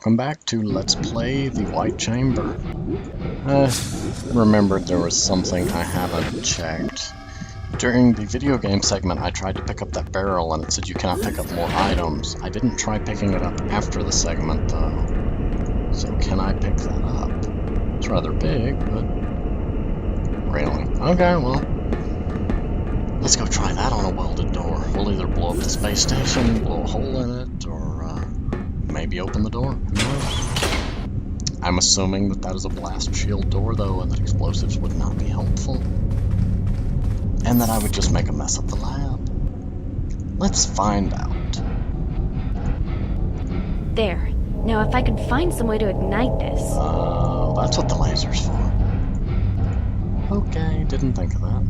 welcome back to Let's Play the White Chamber. I remembered there was something I haven't checked. During the video game segment, I tried to pick up that barrel and it said you cannot pick up more items. I didn't try picking it up after the segment, though. So can I pick that up? It's rather big, but... really? Okay, well... let's go try that on a welded door. We'll either blow up the space station, blow a hole in it, or maybe open the door. Who knows? I'm assuming that that is a blast shield door, though, and that explosives would not be helpful. And that I would just make a mess of the lab. Let's find out. There. Now if I could find some way to ignite this. That's what the laser's for. Okay, didn't think of that.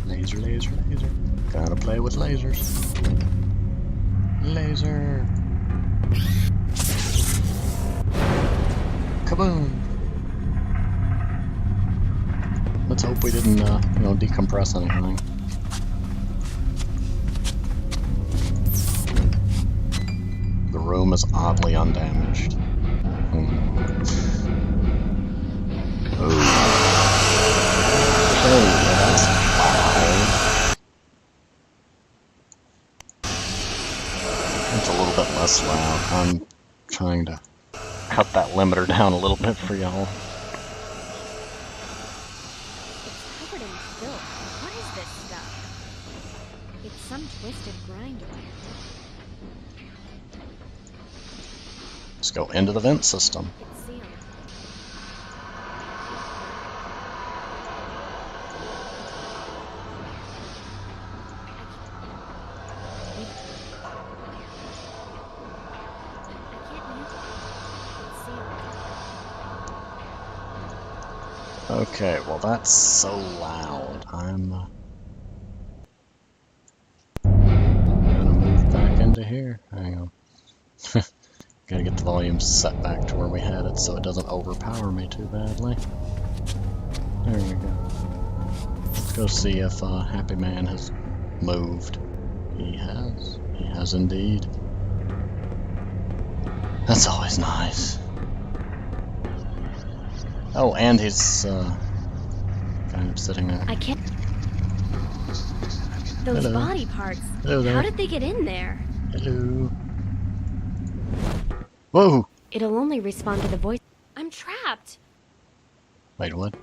Laser, laser, laser. Gotta play with lasers. Laser. Kaboom! Let's hope we didn't, decompress anything. The room is oddly undamaged. Oh, that's loud. It's a little bit less loud. I'm trying to cut that limiter down a little bit for y'all. It's covered in filth. What is this stuff? It's some twisted grinder. Let's go into the vent system. It's sealed. Okay, well that's so loud. I'm gonna move back into here. Hang on. Gotta get the volume set back to where we had it so it doesn't overpower me too badly. There we go. Let's go see if Happy Man has moved. He has. He has indeed. That's always nice. Oh, and he's kind of sitting there. I can't. Those Hello. body parts. Hello there. How did they get in there? Hello. Whoa! It'll only respond to the voice. I'm trapped. Wait, what?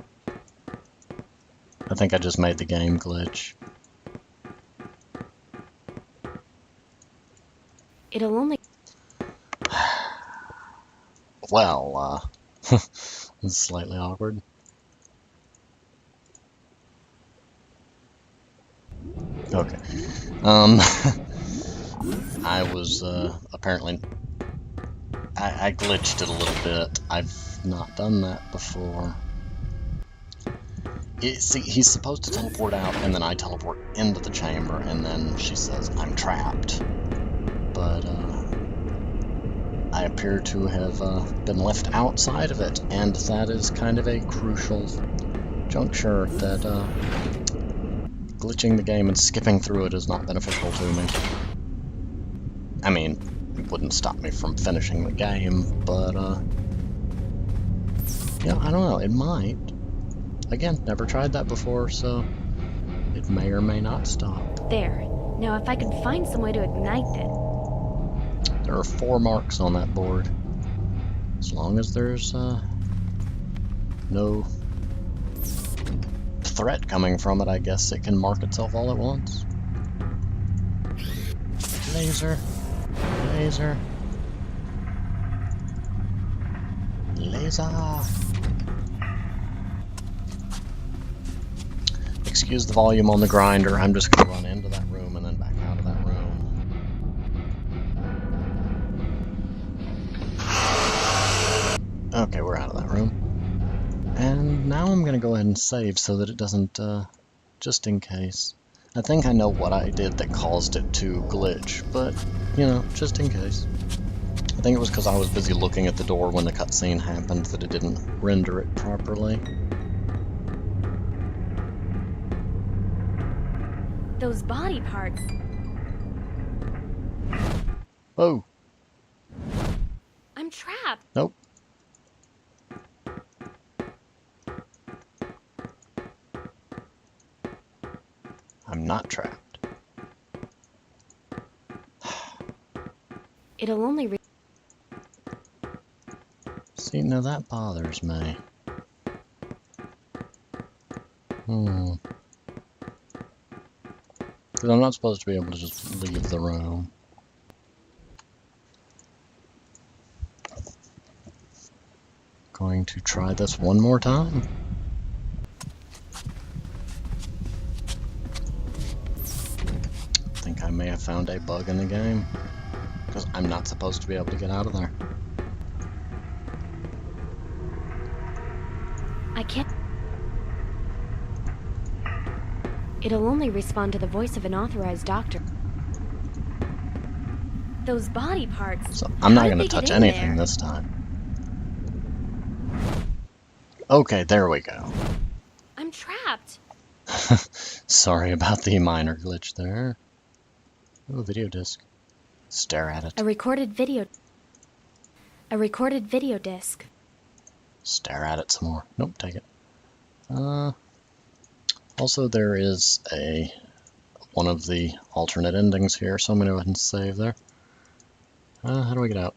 I think I just made the game glitch. It'll only. Well, it's slightly awkward. Okay. I was, apparently... I glitched it a little bit. I've not done that before. See, he's supposed to teleport out, and then I teleport into the chamber, and then she says, I'm trapped. But, I appear to have been left outside of it, and that is kind of a crucial juncture that glitching the game and skipping through it is not beneficial to me. I mean, it wouldn't stop me from finishing the game, but yeah, I don't know, it might. Again, never tried that before, so it may or may not stop. There. Now if I could find some way to ignite this. There are 4 marks on that board. As long as there's no threat coming from it, I guess it can mark itself all at once. Laser. Laser. Laser. Excuse the volume on the grinder. I'm just going to run into that room and then back out of that room. Okay, we're out of that room. And now I'm going to go ahead and save so that it doesn't, just in case. I think I know what I did that caused it to glitch, but, you know, just in case. I think it was because I was busy looking at the door when the cutscene happened that it didn't render it properly. Those body parts. Oh! trapped. Nope. I'm not trapped. It'll only See, now that bothers me. Because I'm not supposed to be able to just leave the room. Going to try this one more time. I think I may have found a bug in the game. Because I'm not supposed to be able to get out of there. I can't. It'll only respond to the voice of an authorized doctor. Those body parts. So I'm not how going to did they touch get in anything there? this time. Okay, there we go. I'm trapped. Sorry about the minor glitch there. Ooh, a video disc. Stare at it. A recorded video disc. Stare at it some more. Nope, take it. Also, there is one of the alternate endings here, so I'm going to go ahead and save there. How do I get out?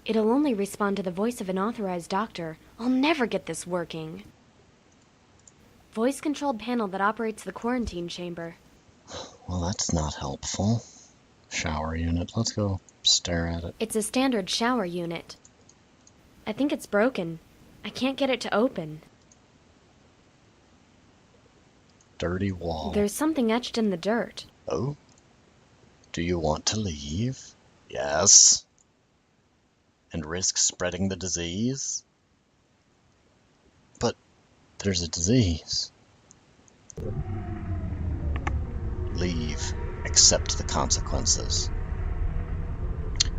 It'll only respond to the voice of an authorized doctor. I'll never get this working. Voice-controlled panel that operates the quarantine chamber. Well, that's not helpful. Shower unit. Let's go stare at it. It's a standard shower unit. I think it's broken. I can't get it to open. Dirty wall. There's something etched in the dirt. Oh? Do you want to leave? Yes. And risk spreading the disease? But there's a disease. Leave. Accept the consequences.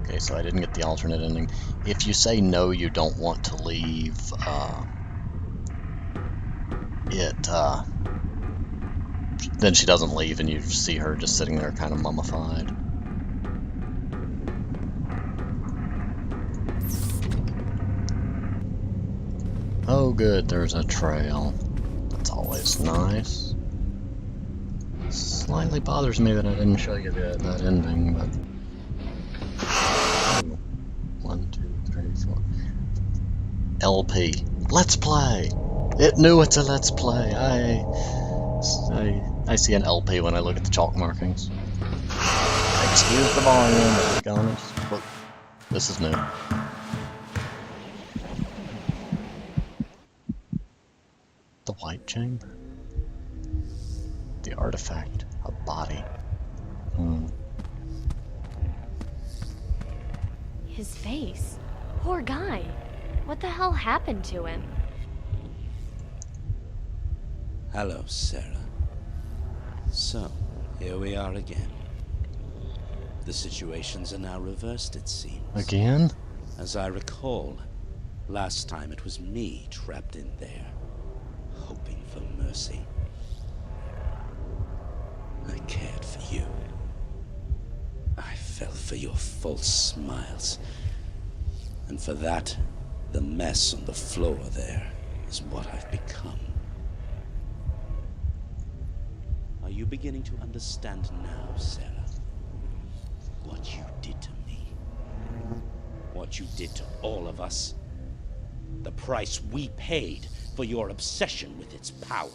Okay, so I didn't get the alternate ending. If you say no, you don't want to leave, then she doesn't leave and you see her just sitting there kind of mummified. Oh good, there's a trail. That's always nice. Slightly bothers me that I didn't show you that ending, but... Oh. 1, 2, 3, 4... LP. Let's play! It knew it's a let's play. I see an LP when I look at the chalk markings. Excuse the volume, there we go. Look, this is new. The White Chamber. The artifact. A body. His face. Poor guy. What the hell happened to him? Hello, Sarah. So, here we are again. The situations are now reversed, it seems. Again? As I recall, last time it was me trapped in there, hoping for mercy. I cared for you. I fell for your false smiles. And for that, the mess on the floor there is what I've become. Are you beginning to understand now, Sarah? What you did to me. What you did to all of us. The price we paid for your obsession with its power.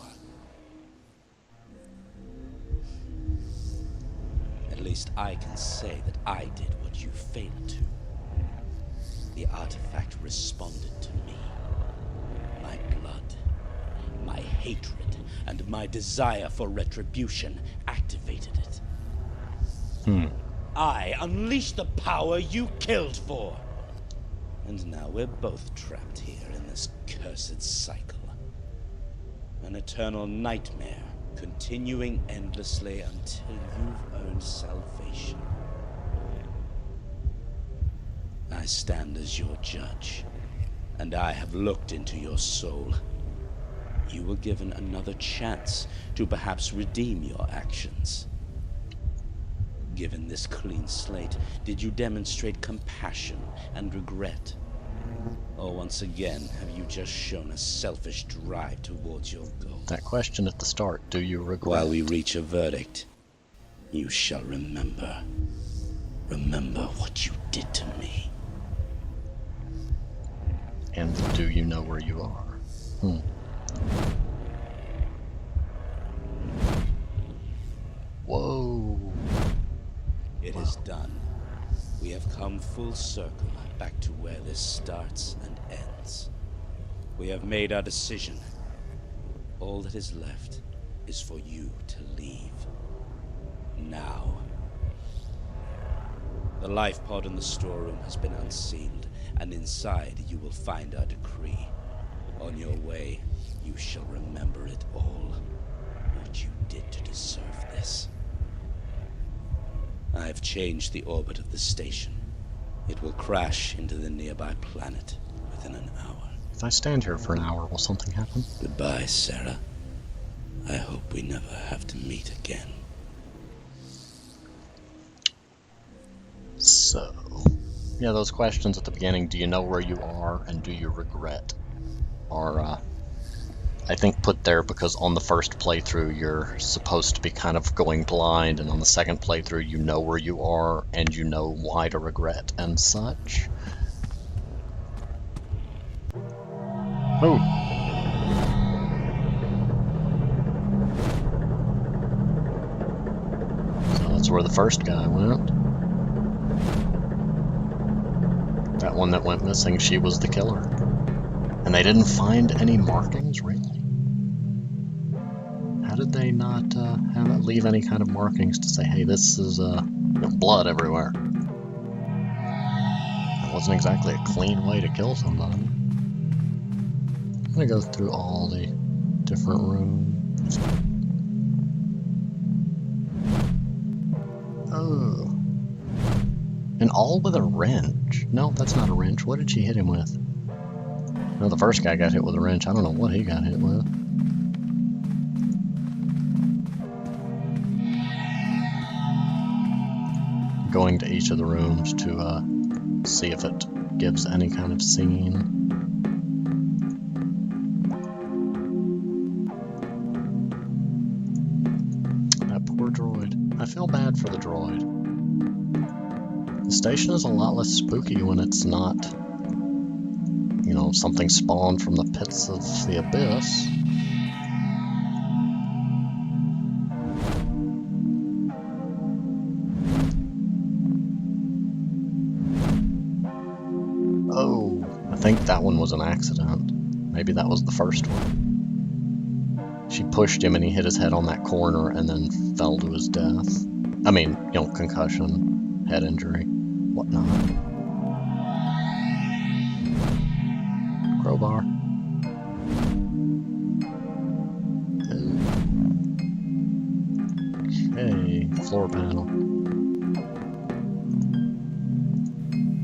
At least I can say that I did what you failed to. The artifact responded to me. My blood, my hatred, and my desire for retribution activated it. I unleashed the power you killed for. And now we're both trapped here in this cursed cycle. An eternal nightmare, continuing endlessly until you've earned salvation. I stand as your judge, and I have looked into your soul. You were given another chance to perhaps redeem your actions. given this clean slate, did you demonstrate compassion and regret? Or once again, have you just shown a selfish drive towards your goal? That question at the start, do you regret? While we reach a verdict, you shall remember. Remember what you did to me. And do you know where you are? Whoa. It is done. We have come full circle back to where this starts and ends. We have made our decision. All that is left is for you to leave. Now. The life pod in the storeroom has been unsealed, and inside you will find our decree. On your way, you shall remember it all. What you did to deserve this. I have changed the orbit of the station. It will crash into the nearby planet within an hour. If I stand here for an hour, will something happen? Goodbye, Sarah. I hope we never have to meet again. So, yeah, those questions at the beginning, do you know where you are and do you regret, are, I think put there because on the first playthrough you're supposed to be kind of going blind, and on the second playthrough you know where you are and you know why to regret and such. Oh! So that's where the first guy went. That one that went missing, she was the killer. And they didn't find any markings, really? How did they not leave any kind of markings to say, hey, this is blood everywhere? That wasn't exactly a clean way to kill somebody. I'm gonna go through all the different rooms. Oh. And all with a wrench. No, that's not a wrench. What did she hit him with? No, the first guy got hit with a wrench. I don't know what he got hit with. Going to each of the rooms to see if it gives any kind of scene. That poor droid. I feel bad for the droid. The station is a lot less spooky when it's not, you know, something spawned from the pits of the abyss. Oh, I think that one was an accident. Maybe that was the first one. She pushed him and he hit his head on that corner and then fell to his death. I mean, you know, concussion, head injury. Whatnot. Crowbar. Okay, floor panel.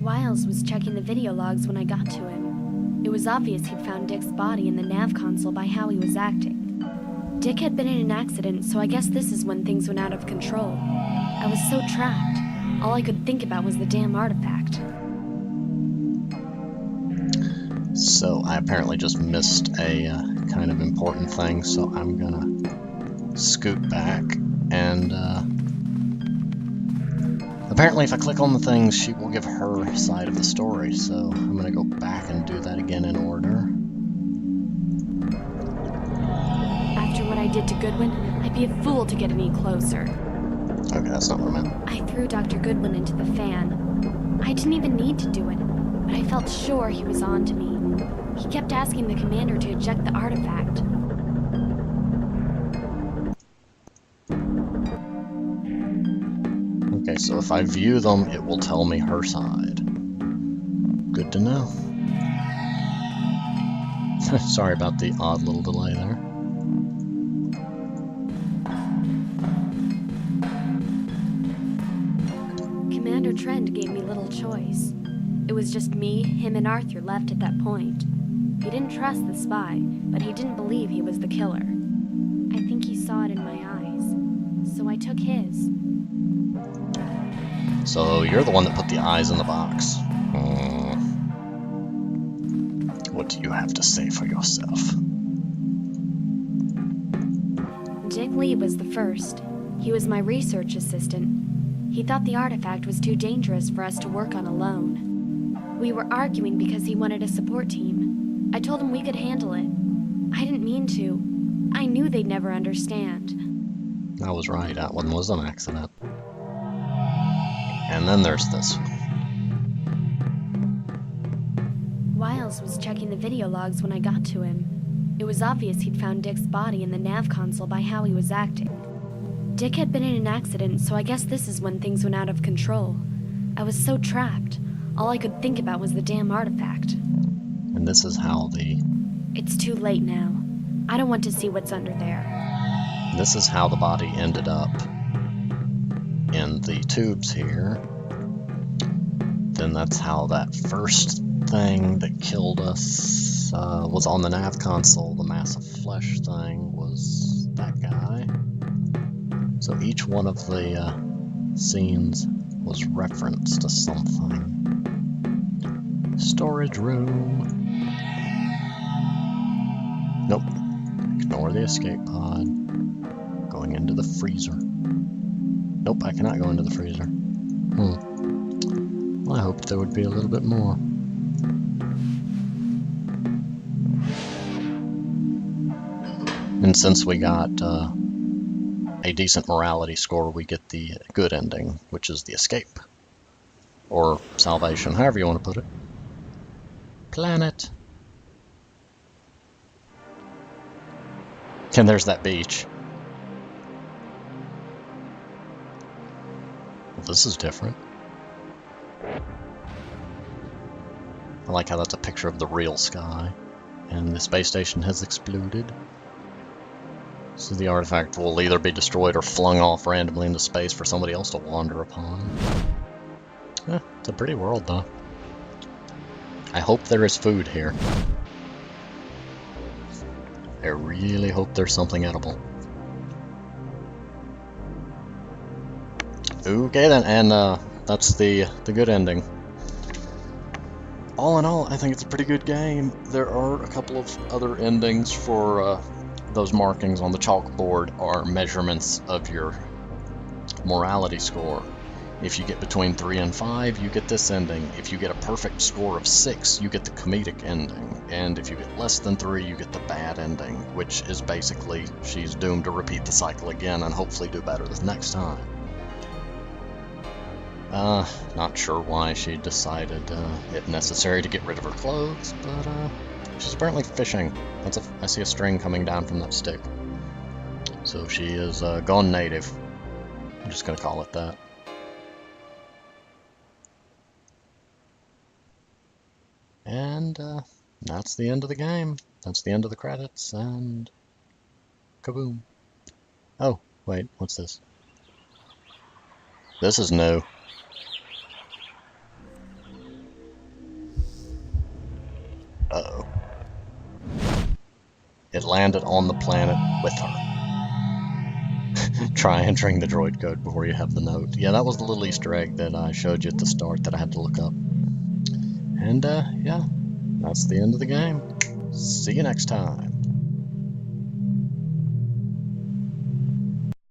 Wiles was checking the video logs when I got to him. It was obvious he'd found Dick's body in the nav console by how he was acting. Dick had been in an accident, so I guess this is when things went out of control. I was so trapped. All I could think about was the damn artifact. So I apparently just missed a kind of important thing, so I'm gonna scoot back and apparently if I click on the things she will give her side of the story, so I'm gonna go back and do that again in order. After what I did to Goodwin, I'd be a fool to get any closer. Okay, that's not what I meant. I threw Dr. Goodwin into the fan. I didn't even need to do it, but I felt sure he was on to me. He kept asking the commander to eject the artifact. Okay, so if I view them, it will tell me her side. Good to know. Sorry about the odd little delay there. Commander Trend gave me little choice. It was just me, him, and Arthur left at that point. He didn't trust the spy, but he didn't believe he was the killer. I think he saw it in my eyes, so I took his. So you're the one that put the eyes in the box. What do you have to say for yourself? Dick Lee was the first. He was my research assistant. He thought the artifact was too dangerous for us to work on alone. We were arguing because he wanted a support team. I told him we could handle it. I didn't mean to. I knew they'd never understand. I was right, that one was an accident. And then there's this. Wiles was checking the video logs when I got to him. It was obvious he'd found Dick's body in the nav console by how he was acting. Dick had been in an accident, so I guess this is when things went out of control. I was so trapped. All I could think about was the damn artifact. And this is how the... It's too late now. I don't want to see what's under there. This is how the body ended up in the tubes here. Then that's how that first thing that killed us was on the nav console. The massive flesh thing was that guy. So each one of the scenes was referenced to something. Storage room. Nope. Ignore the escape pod. Going into the freezer. Nope, I cannot go into the freezer. Well, I hoped there would be a little bit more. And since we got a decent morality score, we get the good ending, which is the escape. Or salvation, however you want to put it. Planet. And there's that beach. Well, this is different. I like how that's a picture of the real sky. And the space station has exploded. So the artifact will either be destroyed or flung off randomly into space for somebody else to wander upon. It's a pretty world, though. I hope there is food here. I really hope there's something edible. Okay then, and that's the good ending. All in all, I think it's a pretty good game. There are a couple of other endings for those markings on the chalkboard are measurements of your morality score. If you get between 3 and 5, you get this ending. If you get a perfect score of 6, you get the comedic ending. And if you get less than 3, you get the bad ending, which is basically she's doomed to repeat the cycle again and hopefully do better the next time. Not sure why she decided it necessary to get rid of her clothes, but she's apparently fishing. I see a string coming down from that stick. So she is gone native. I'm just gonna call it that. And that's the end of the game. That's the end of the credits, and kaboom. Oh, wait, what's this? This is new. Uh-oh. It landed on the planet with her. Try entering the droid code before you have the note. Yeah, that was the little Easter egg that I showed you at the start that I had to look up. And, yeah, that's the end of the game. See you next time.